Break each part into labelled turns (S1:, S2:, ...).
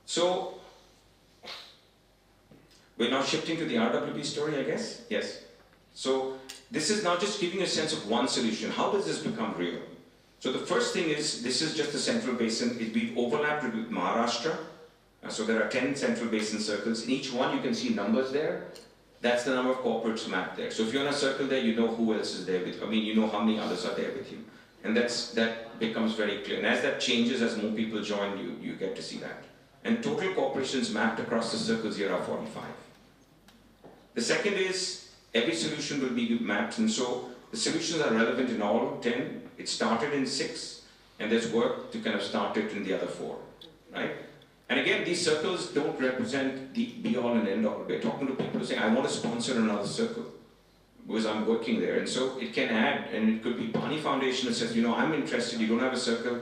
S1: So, we're now shifting to the RWB story, I guess? Yes. So, this is now just giving a sense of one solution. How does this become real? So the first thing is, this is just the central basin. We've overlapped it with Maharashtra. So there are 10 central basin circles. In each one you can see numbers there. That's the number of corporates mapped there. So if you're in a circle there, you know who else is there with you. I mean, you know how many others are there with you. And that becomes very clear. And as that changes, as more people join, you get to see that. And total corporations mapped across the circles here are 45. The second is, every solution will be mapped. And so the solutions are relevant in all 10. It started in 6, and there's work to kind of start it in the other 4, right? And again, these circles don't represent the be-all and end-all. We're talking to people who say, I want to sponsor another circle because I'm working there. And so it can add, and it could be Paani Foundation that says, you know, I'm interested, you don't have a circle,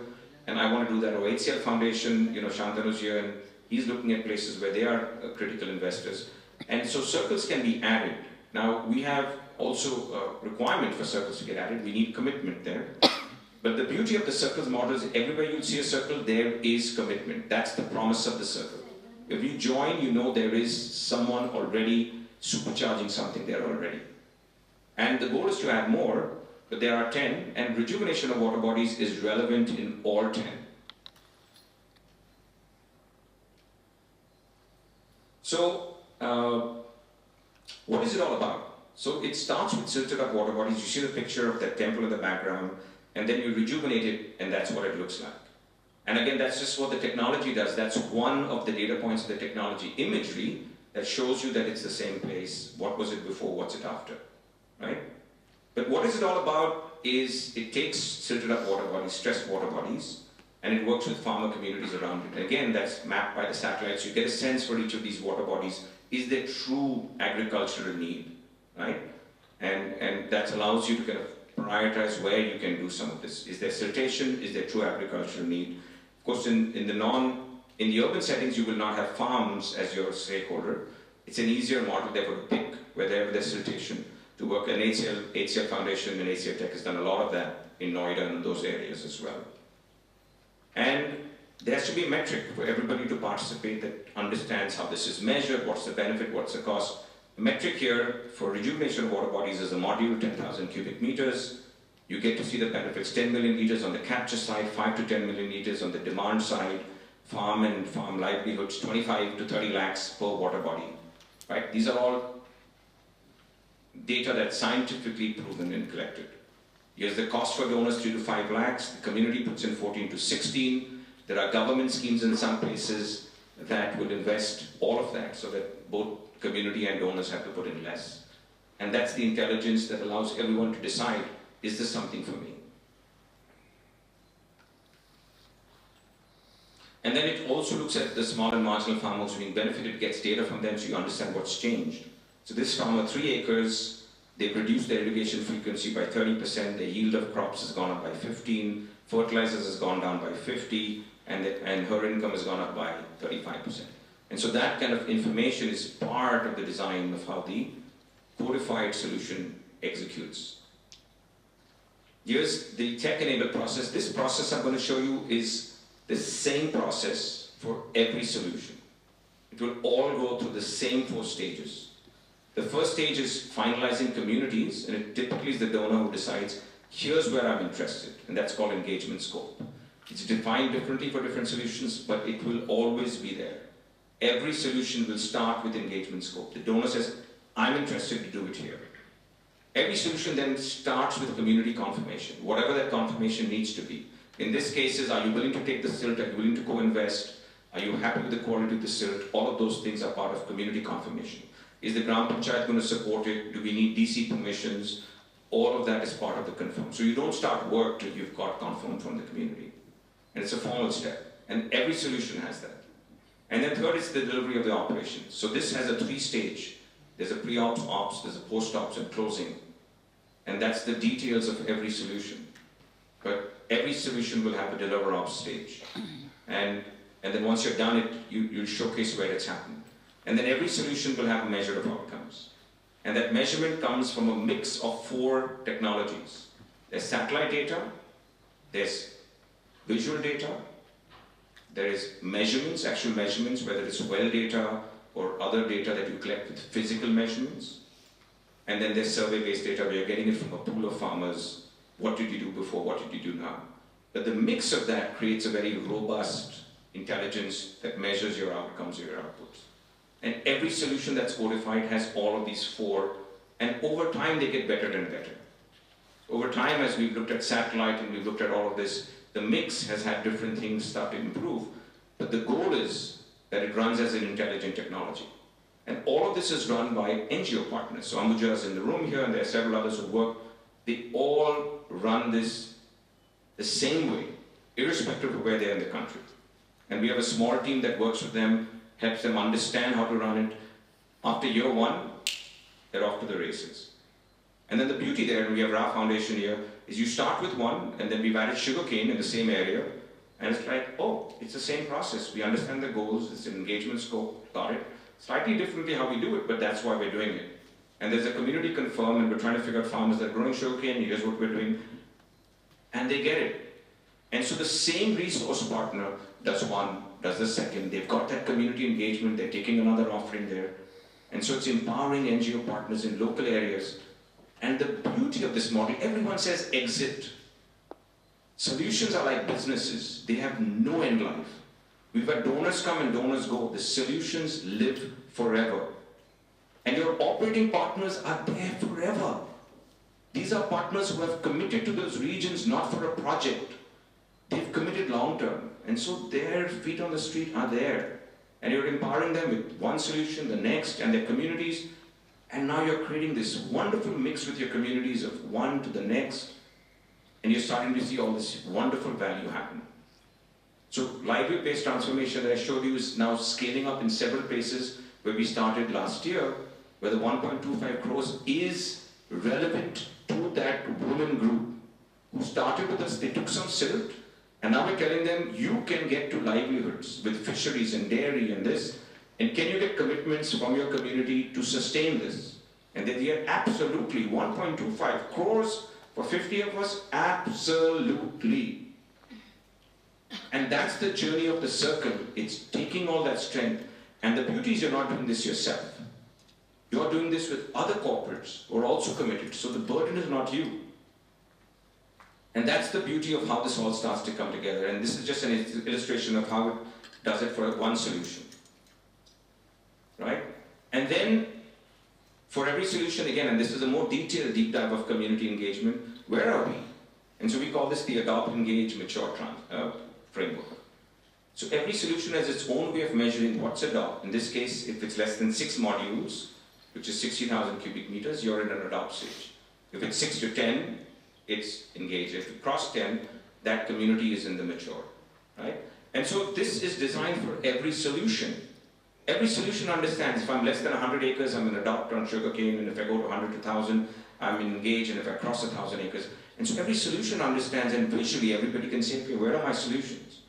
S1: and I want to do that. Or HCL Foundation, you know, Shantanu's here, and he's looking at places where they are critical investors. And so circles can be added. Now, we have also a requirement for circles to get added. We need commitment there. But the beauty of the circles model is everywhere you see a circle, there is commitment. That's the promise of the circle. If you join, you know there is someone already supercharging something there already. And the goal is to add more, but there are 10, and rejuvenation of water bodies is relevant in all 10. So, what is it all about? So it starts with silted up water bodies. You see the picture of that temple in the background, and then you rejuvenate it, and that's what it looks like. And again, that's just what the technology does. That's one of the data points of the technology imagery that shows you that it's the same place. What was it before? What's it after? Right? But what is it all about is it takes silted up water bodies, stressed water bodies, and it works with farmer communities around it. And again, that's mapped by the satellites. You get a sense for each of these water bodies. Is there true agricultural need? Right? And that allows you to kind of prioritize where you can do some of this. Is there siltation? Is there true agricultural need? Of course, in the urban settings, you will not have farms as your stakeholder. It's an easier model, therefore, to pick wherever there's siltation to work. And HCL Foundation and HCL Tech has done a lot of that in Noida and those areas as well. And there has to be a metric for everybody to participate that understands how this is measured, what's the benefit, what's the cost. The metric here for rejuvenation of water bodies is a module, 10,000 cubic meters. You get to see the benefits, 10 million liters on the capture side, 5 to 10 million liters on the demand side, farm and farm livelihoods, 25 to 30 lakhs per water body. Right? These are all data that's scientifically proven and collected. Here's the cost for donors, 3 to 5 lakhs. The community puts in 14 to 16. There are government schemes in some places that will invest all of that so that both community and donors have to put in less. And that's the intelligence that allows everyone to decide, is this something for me? And then it also looks at the small and marginal farmers who are being benefited, gets data from them so you understand what's changed. So this farmer, 3 acres, they've reduced their irrigation frequency by 30%, their yield of crops has gone up by 15, fertilizers has gone down by 50, and her income has gone up by 35%. And so that kind of information is part of the design of how the codified solution executes. Here's the tech-enabled process. This process I'm going to show you is the same process for every solution. It will all go through the same 4 stages. The first stage is finalizing communities, and it typically is the donor who decides, here's where I'm interested, and that's called engagement scope. It's defined differently for different solutions, but it will always be there. Every solution will start with engagement scope. The donor says, I'm interested to do it here. Every solution then starts with community confirmation, whatever that confirmation needs to be. In this case, is, are you willing to take the silt? Are you willing to co-invest? Are you happy with the quality of the silt? All of those things are part of community confirmation. Is the Gram Panchayat going to support it? Do we need DC permissions? All of that is part of the confirm. So you don't start work till you've got confirmed from the community. And it's a formal step. And every solution has that. And then third is the delivery of the operations. So this has a 3-stage. There's a pre-ops, ops, there's a post-ops, and closing. And that's the details of every solution. But every solution will have a deliver ops stage. And then once you're done it, you'll showcase where it's happened. And then every solution will have a measure of outcomes. And that measurement comes from a mix of 4 technologies. There's satellite data, there's visual data, There is measurements, actual measurements, whether it's well data or other data that you collect with physical measurements. And then there's survey-based data where you're getting it from a pool of farmers. What did you do before? What did you do now? But the mix of that creates a very robust intelligence that measures your outcomes, your outputs. And every solution that's codified has all of these four, and over time they get better and better. Over time, as we've looked at satellite and we've looked at all of this, the mix has had different things start to improve, but the goal is that it runs as an intelligent technology. And all of this is run by NGO partners. So Ambuja is in the room here, and there are several others who work. They all run this the same way, irrespective of where they are in the country. And we have a small team that works with them, helps them understand how to run it. After year one, they're off to the races. And then the beauty there, and we have Raah Foundation here, is you start with one, and then we've added sugarcane in the same area, and it's like, oh, it's the same process. We understand the goals, it's an engagement scope, got it. Slightly differently how we do it, but that's why we're doing it. And there's a community confirm, and we're trying to figure out farmers that are growing sugarcane, here's what we're doing, and they get it. And so the same resource partner does one, does the second, they've got that community engagement, they're taking another offering there. And so it's empowering NGO partners in local areas. And the beauty of this model, everyone says exit. Solutions are like businesses. They have no end life. We've had donors come and donors go. The solutions live forever. And your operating partners are there forever. These are partners who have committed to those regions not for a project. They've committed long term. And so their feet on the street are there. And you're empowering them with one solution, the next, and their communities. And now you're creating this wonderful mix with your communities of one to the next. And you're starting to see all this wonderful value happen. So livelihood-based transformation that I showed you is now scaling up in several places where we started last year, where the 1.25 crores is relevant to that women group who started with us. They took some silt, and now we're telling them, you can get to livelihoods with fisheries and dairy and this. And can you get commitments from your community to sustain this? And then they are absolutely 1.25 crores for 50 of us, absolutely. And that's the journey of the circle. It's taking all that strength. And the beauty is you're not doing this yourself. You're doing this with other corporates who are also committed. So the burden is not you. And that's the beauty of how this all starts to come together. And this is just an illustration of how it does it for one solution. Right? And then, for every solution, again, and this is a more detailed deep dive of community engagement, where are we? And so we call this the adopt, engage, mature framework. So every solution has its own way of measuring what's adopt. In this case, if it's less than 6 modules, which is 60,000 cubic meters, you're in an adopt stage. If it's 6 to 10, it's engage. If you cross 10, that community is in the mature. Right? And so this is designed for every solution. Every solution understands if I'm less than 100 acres, I'm an adopt on sugarcane, and if I go to 100 to 1,000, I'm engaged, and if I cross 1,000 acres. And so every solution understands, and visually everybody can say, okay, where are my solutions?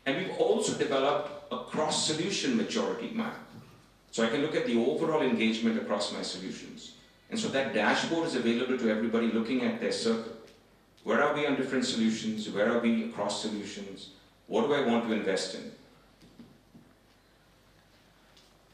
S1: And we've also developed a cross-solution maturity map. So I can look at the overall engagement across my solutions. And so that dashboard is available to everybody looking at their circle. Where are we on different solutions? Where are we across solutions? What do I want to invest in?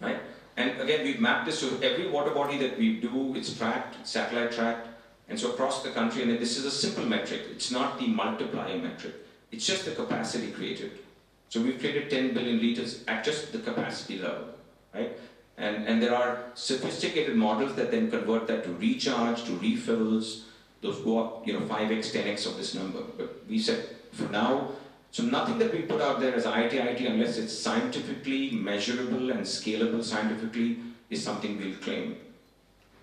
S1: Right? And again, we've mapped this, so every water body that we do, it's tracked, it's satellite tracked, and so across the country, and this is a simple metric, it's not the multiplier metric, it's just the capacity created. So we've created 10 billion liters at just the capacity level, right? And there are sophisticated models that then convert that to recharge, to refills, those go up, 5x, 10x of this number. But we said, for now, so nothing that we put out there as IIT-IIT, unless it's scientifically measurable and scalable scientifically, is something we'll claim.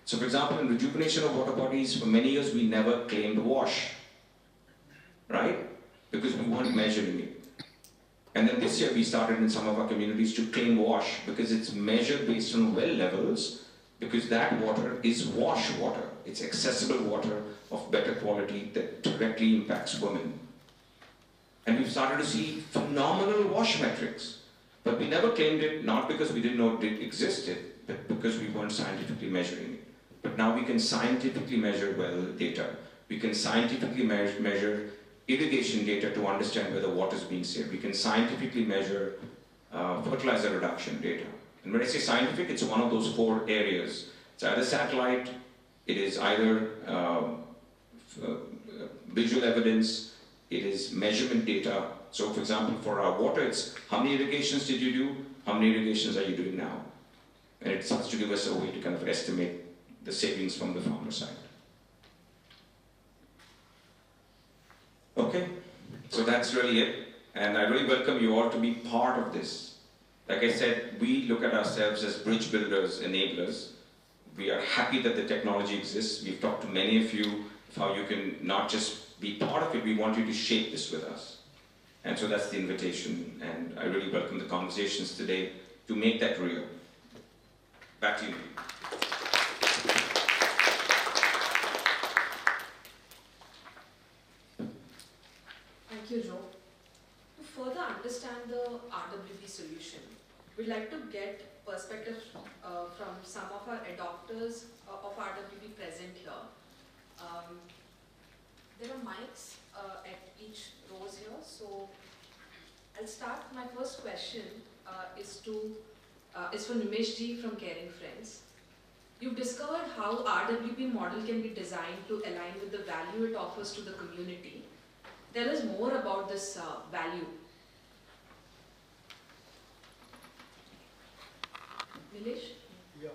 S1: So for example, in rejuvenation of water bodies, for many years we never claimed wash, right? Because we weren't measuring it. And then this year we started in some of our communities to claim wash, because it's measured based on well levels, because that water is wash water. It's accessible water of better quality that directly impacts women. And we've started to see phenomenal wash metrics. But we never claimed it, not because we didn't know it existed, but because we weren't scientifically measuring it. But now we can scientifically measure well data. We can scientifically measure irrigation data to understand whether water is being saved. We can scientifically measure fertilizer reduction data. And when I say scientific, it's one of those 4 areas. It's either satellite, it is either visual evidence, it is measurement data. So for example, for our water, it's how many irrigations did you do, how many irrigations are you doing now? And it starts to give us a way to kind of estimate the savings from the farmer side. Okay, so that's really it. And I really welcome you all to be part of this. Like I said, we look at ourselves as bridge builders, enablers. We are happy that the technology exists. We've talked to many of you of how you can not just be part of it, we want you to shape this with us. And so that's the invitation, and I really welcome the conversations today to make that real. Back to you.
S2: Thank you, Joe. To further understand the RWP solution, we'd like to get perspective from some of our adopters of RWP present here. There are mics at each rows here, so I'll start. My first question is for Nimesh ji from Caring Friends. You've discovered how RWP model can be designed to align with the value it offers to the community. Tell us more about this value. Nilesh?
S3: Yeah.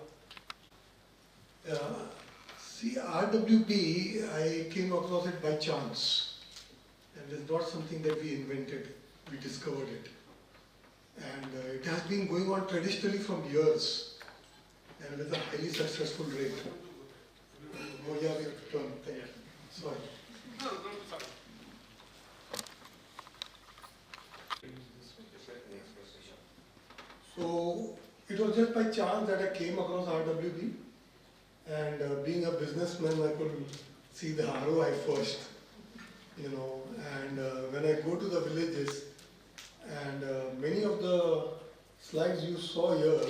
S3: See, RWP, I came across it by chance. And it's not something that we invented. We discovered it. And it has been going on traditionally from years and with a highly successful rate. Oh yeah, we have to turn. Thank you. Sorry. So it was just by chance that I came across RWP, and being a businessman, I could see the ROI first, you know. And when I go to the villages, and many of the slides you saw here,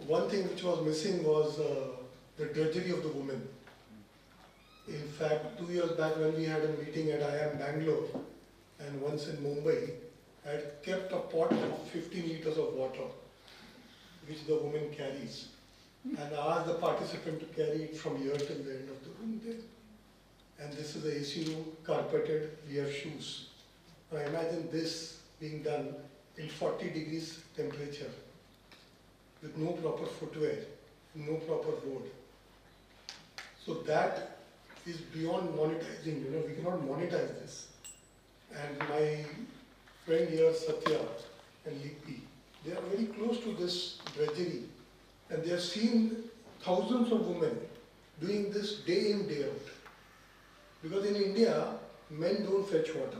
S3: one thing which was missing was the drudgery of the women. In fact, 2 years back when we had a meeting at IIM Bangalore and once in Mumbai, I had kept a pot of 15 liters of water, which the woman carries, and asked the participant to carry it from here till the end of the room there. And this is the AC room, carpeted, we have shoes. Now imagine this being done in 40 degrees temperature, with no proper footwear, no proper road. So that is beyond monetizing, you know, we cannot monetize this. And my friend here, Satya and Lipi, they are very close to this drudgery, and they have seen thousands of women doing this day in, day out. Because in India, men don't fetch water,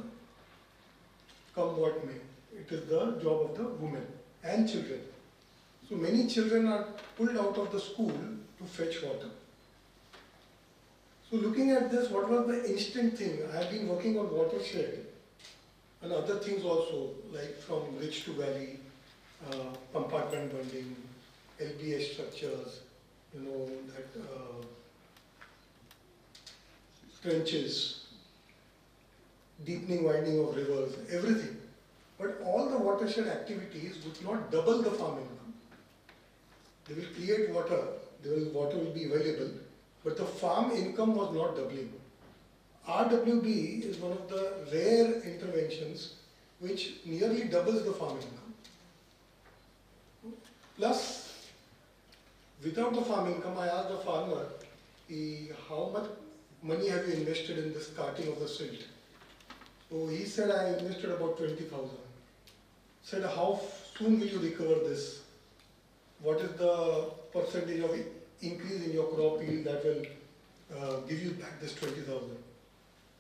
S3: come what may. It is the job of the women and children. So many children are pulled out of the school to fetch water. So looking at this, what was the instant thing? I have been working on watershed and other things also, like from rich to valley, compartment bonding, LBS structures, you know, that trenches, deepening, widening of rivers, everything. But all the watershed activities would not double the farm income. They will create water, water will be available, but the farm income was not doubling. RWB is one of the rare interventions which nearly doubles the farm income. Plus, without the farm income, I asked the farmer, how much money have you invested in this carting of the silt? So he said, I invested about 20,000. Said, how soon will you recover this? What is the percentage of increase in your crop yield that will give you back this 20,000?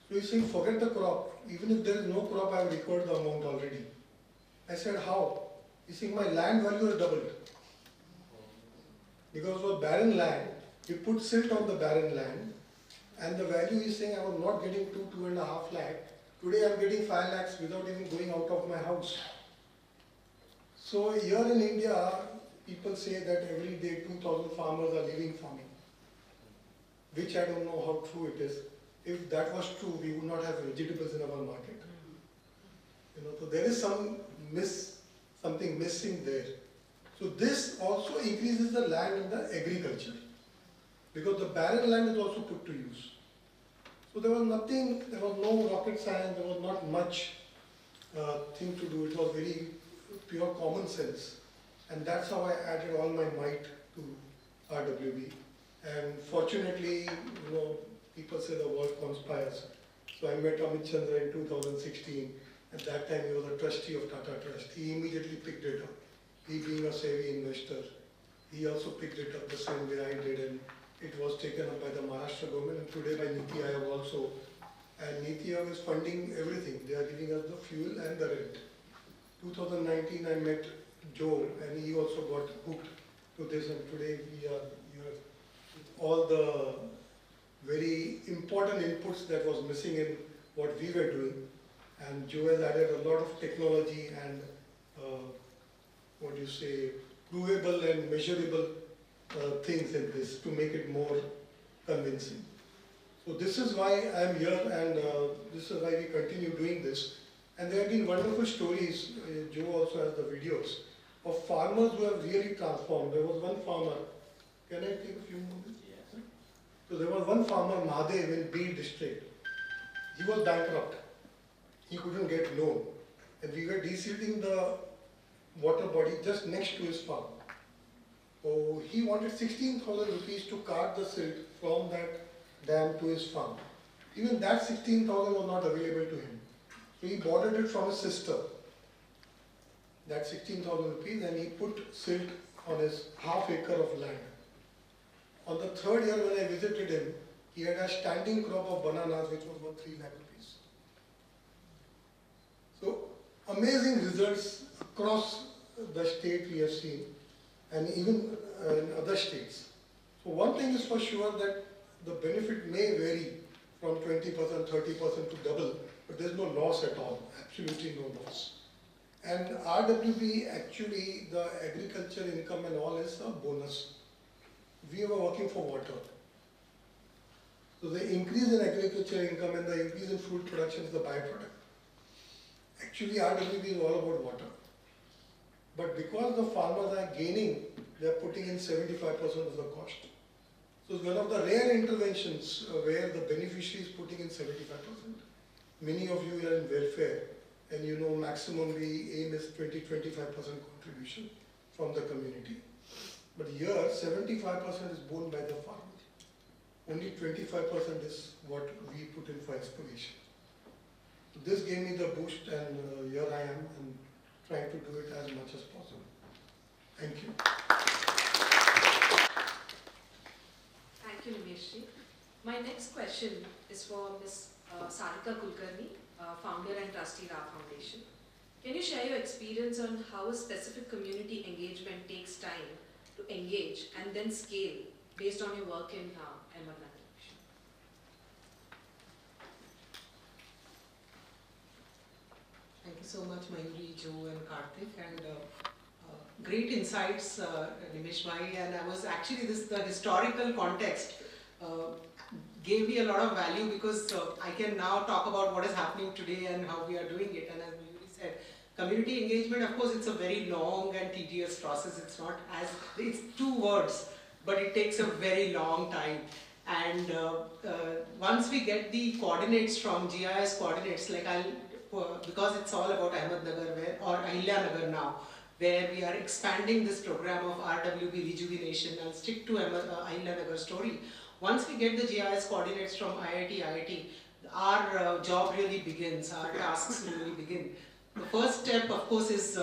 S3: So he's saying, forget the crop. Even if there is no crop, I have recovered the amount already. I said, how? He's saying, my land value has doubled. Because for barren land, we put silt on the barren land, and the value is saying I was not getting 2.5 lakh. Today I am getting 5 lakhs without even going out of my house. So here in India, people say that every day 2,000 farmers are leaving farming, which I don't know how true it is. if that was true, we would not have vegetables in our market. So there is something missing there. So this also increases the land in the agriculture, because the barren land is also put to use. So there was no rocket science, there was not much thing to do. It was very pure common sense. And that's how I added all my might to RWB. And fortunately, people say the world conspires. So I met Amit Chandra in 2016. At that time, he was a trustee of Tata Trust. He immediately picked it up. He being a savvy investor, he also picked it up the same way I did, and it was taken up by the Maharashtra government and today by Niti Aayog also. And Niti Aayog is funding everything. They are giving us the fuel and the rent. 2019, I met Joe, and he also got hooked to this, and today we are here with all the very important inputs that was missing in what we were doing. And Joe has added a lot of technology and provable and measurable things in this to make it more convincing. So this is why I am here, and this is why we continue doing this. And there have been wonderful stories, Joe also has the videos, of farmers who have really transformed. There was one farmer, can I take a few moments? Yes. So there was one farmer, Mahadev, in Beed district. He was bankrupt. He couldn't get loan. And we were desilting the water body just next to his farm. So he wanted 16,000 rupees to cart the silt from that dam to his farm. Even that 16,000 was not available to him. So he borrowed it from his sister, that 16,000 rupees, and he put silt on his half acre of land. On the third year when I visited him, he had a standing crop of bananas which was worth 3 lakh rupees. So amazing results across the state we have seen, and even in other states. So one thing is for sure, that the benefit may vary from 20%, 30% to double, but there's no loss at all, absolutely no loss. And RWB, actually, the agriculture income and all is a bonus. We were working for water. So the increase in agriculture income and the increase in food production is the byproduct. Actually, RWB is all about water. But because the farmers are gaining, they are putting in 75% of the cost. So it's one of the rare interventions where the beneficiary is putting in 75%. Many of you are in welfare, and maximum we aim is 20-25% contribution from the community. But here, 75% is borne by the farmer. Only 25% is what we put in for exploration. So this gave me the boost, and here I am, and trying to do it as much as possible. Thank you.
S2: Thank you, Nimeshji. My next question is for Ms. Sarika Kulkarni, founder and trustee Raah Foundation. Can you share your experience on how a specific community engagement takes time to engage and then scale based on your work in Ahmednagar?
S4: Thank you so much, Mayuri, Joe, and Karthik, and great insights, Nimesh Bhai. And I was actually the historical context gave me a lot of value, because I can now talk about what is happening today and how we are doing it. And as Mayuri said, community engagement, of course, it's a very long and tedious process. It's 2 words, but it takes a very long time. And once we get the coordinates from GIS coordinates, because it's all about Ahmednagar or Ahilya now, where we are expanding this program of RWB Rejuvenation. I'll stick to Ahilya story. Once we get the GIS coordinates from IIT-IIT, our job really begins, our tasks really begin. The first step, of course, is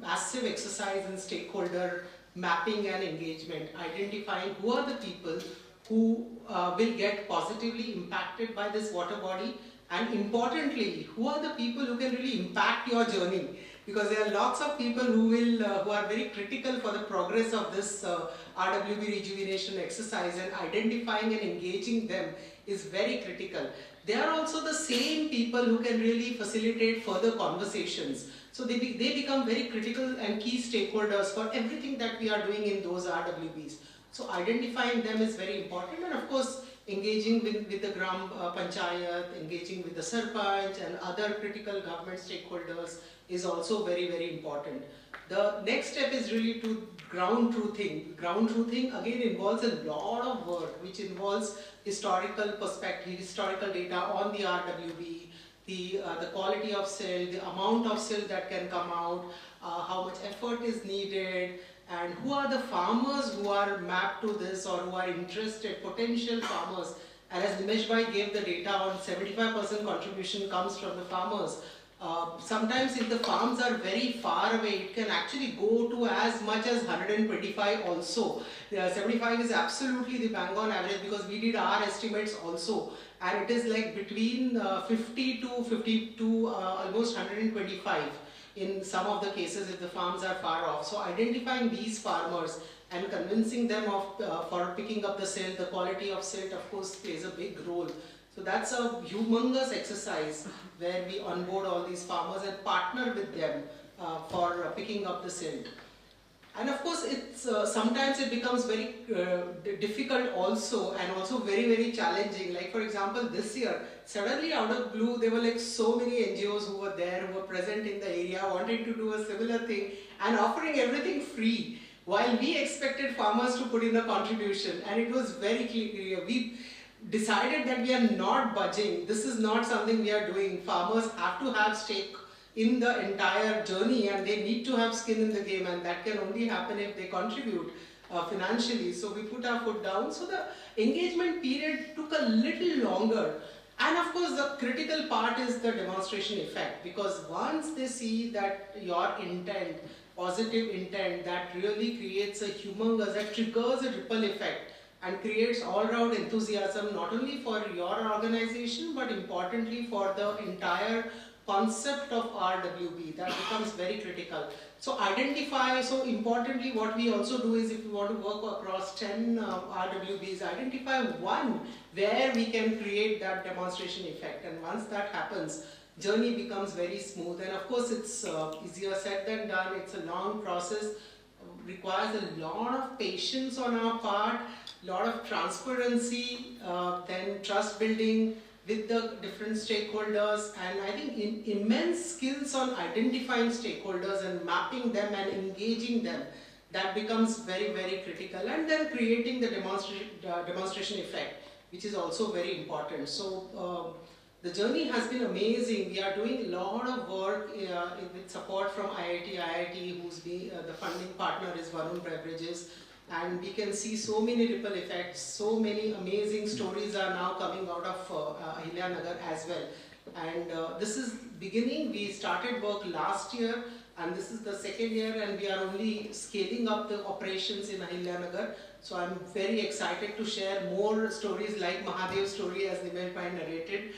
S4: massive exercise in stakeholder mapping and engagement, identifying who are the people who will get positively impacted by this water body, and importantly, who are the people who can really impact your journey. Because there are lots of people who are very critical for the progress of this RWB rejuvenation exercise, and identifying and engaging them is very critical. They are also the same people who can really facilitate further conversations. So they become very critical and key stakeholders for everything that we are doing in those RWBs. So identifying them is very important, and of course engaging with the Gram Panchayat, engaging with the Sarpanch and other critical government stakeholders is also very, very important. The next step is really to ground truthing. Ground truthing again involves a lot of work, which involves historical perspective, historical data on the RWB, the quality of silt, the amount of silt that can come out, how much effort is needed, and who are the farmers who are mapped to this or who are interested, potential farmers. And as Nimesh Bhai gave the data on 75% contribution comes from the farmers. Sometimes if the farms are very far away, it can actually go to as much as 125 also. 75 is absolutely the bang on average because we did our estimates also. And it is like between 50 to almost 125 in some of the cases if the farms are far off. So identifying these farmers and convincing them of for picking up the silt, the quality of silt of course plays a big role. So that's a humongous exercise where we onboard all these farmers and partner with them for picking up the silt. And of course, it's sometimes it becomes very difficult also, and also very, very challenging. Like for example, this year, suddenly out of blue, there were like so many NGOs who were there, who were present in the area, wanting to do a similar thing and offering everything free, while we expected farmers to put in a contribution. And it was very clear. We decided that we are not budging. This is not something we are doing. Farmers have to have stake in the entire journey and they need to have skin in the game, and that can only happen if they contribute financially. So we put our foot down. So the engagement period took a little longer. And of course the critical part is the demonstration effect, because once they see that your intent, positive intent, that really creates a humongous, that triggers a ripple effect and creates all-round enthusiasm not only for your organization but importantly for the entire concept of RWB, that becomes very critical. So identify, so importantly what we also do is if we want to work across 10 RWBs, identify one where we can create that demonstration effect, and once that happens, journey becomes very smooth. And of course it's easier said than done, it's a long process, requires a lot of patience on our part, lot of transparency, then trust building with the different stakeholders, and I think immense skills on identifying stakeholders and mapping them and engaging them. That becomes very, very critical. And then creating the demonstration effect, which is also very important. So the journey has been amazing. We are doing a lot of work with support from IIT-IIT, who's the funding partner is Varun Beverages. And we can see so many ripple effects, so many amazing stories are now coming out of Ahilya as well. And this is beginning. We started work last year and this is the second year, and we are only scaling up the operations in Ahilya. So I'm very excited to share more stories like Mahadev's story as Nimesh Bhai narrated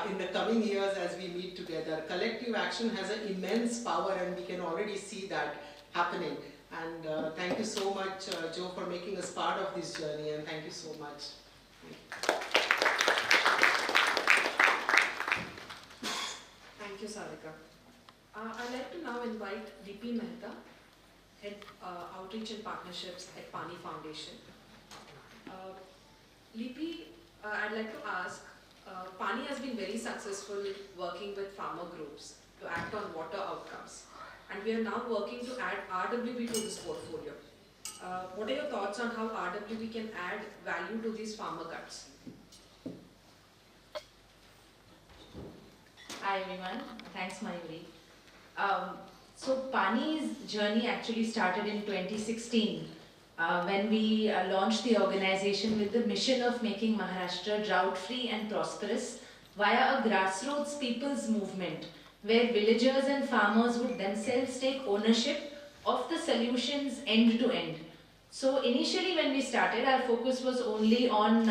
S4: in the coming years as we meet together. Collective action has an immense power and we can already see that happening. And thank you so much, Joe, for making us part of this journey, and thank you so much.
S2: Thank you, Sarika. I'd like to now invite DP Mehta, Head Outreach and Partnerships at Paani Foundation. Lipi, I'd like to ask, Paani has been very successful working with farmer groups to act on water outcomes. And we are now working to add RWB to this portfolio. What are your thoughts on how RWB can add value to these farmer guts?
S5: Hi everyone, thanks Mayuri. So Paani's journey actually started in 2016 when we launched the organization with the mission of making Maharashtra drought-free and prosperous via a grassroots people's movement, where villagers and farmers would themselves take ownership of the solutions end to end. So initially when we started, our focus was only on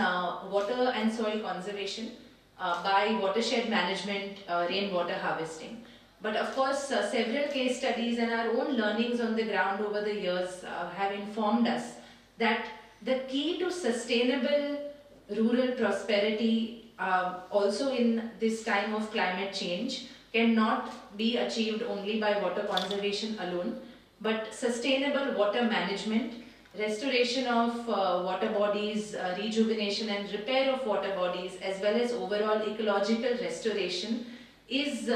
S5: water and soil conservation by watershed management, rainwater harvesting. But of course, several case studies and our own learnings on the ground over the years have informed us that the key to sustainable rural prosperity, also in this time of climate change, cannot be achieved only by water conservation alone, but sustainable water management restoration of water bodies, rejuvenation and repair of water bodies, as well as overall ecological restoration is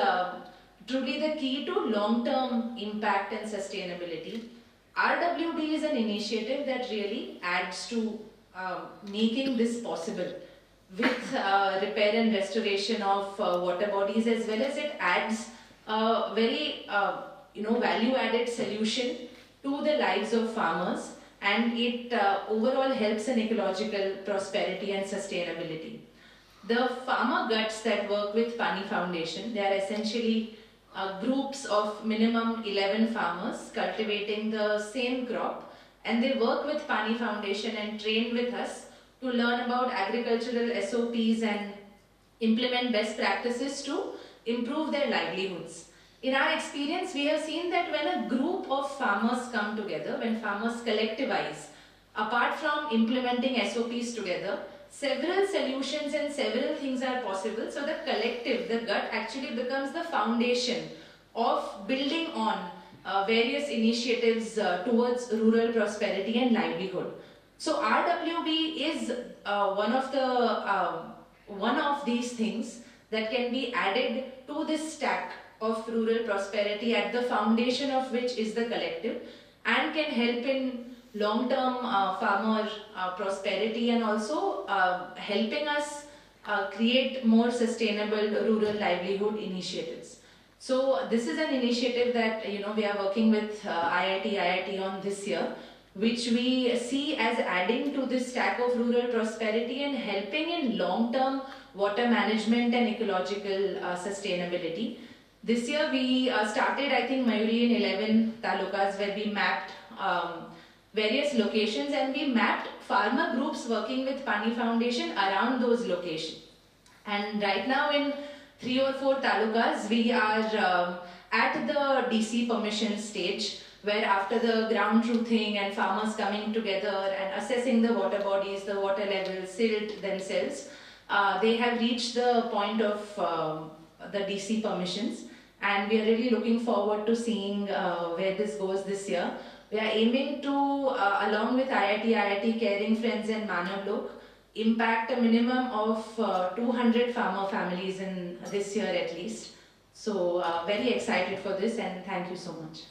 S5: truly the key to long-term impact and sustainability. RWD is an initiative that really adds to making this possible with repair and restoration of water bodies, as well as it adds a very value-added solution to the lives of farmers, and it overall helps in ecological prosperity and sustainability. The farmer guts that work with Paani Foundation, they are essentially groups of minimum 11 farmers cultivating the same crop, and they work with Paani Foundation and train with us to learn about agricultural SOPs and implement best practices to improve their livelihoods. In our experience, we have seen that when a group of farmers come together, when farmers collectivize, apart from implementing SOPs together, several solutions and several things are possible. So the collective, the gut, actually becomes the foundation of building on various initiatives towards rural prosperity and livelihood. So RWB is one of these things that can be added to this stack of rural prosperity, at the foundation of which is the collective, and can help in long-term farmer prosperity, and also helping us create more sustainable rural livelihood initiatives. So this is an initiative that we are working with IIT-IIT on this year, which we see as adding to this stack of rural prosperity and helping in long-term water management and ecological sustainability. This year we started, I think, Mayuri in 11 talukas, where we mapped various locations, and we mapped farmer groups working with Paani Foundation around those locations. And right now in 3 or 4 talukas, we are at the DC permission stage, where after the ground truthing and farmers coming together and assessing the water bodies, the water levels, silt themselves, they have reached the point of the DC permissions, and we are really looking forward to seeing where this goes this year. We are aiming to, along with IIT-IIT, Caring Friends and Manavlok, impact a minimum of 200 farmer families in this year at least. So very excited for this, and thank you so much.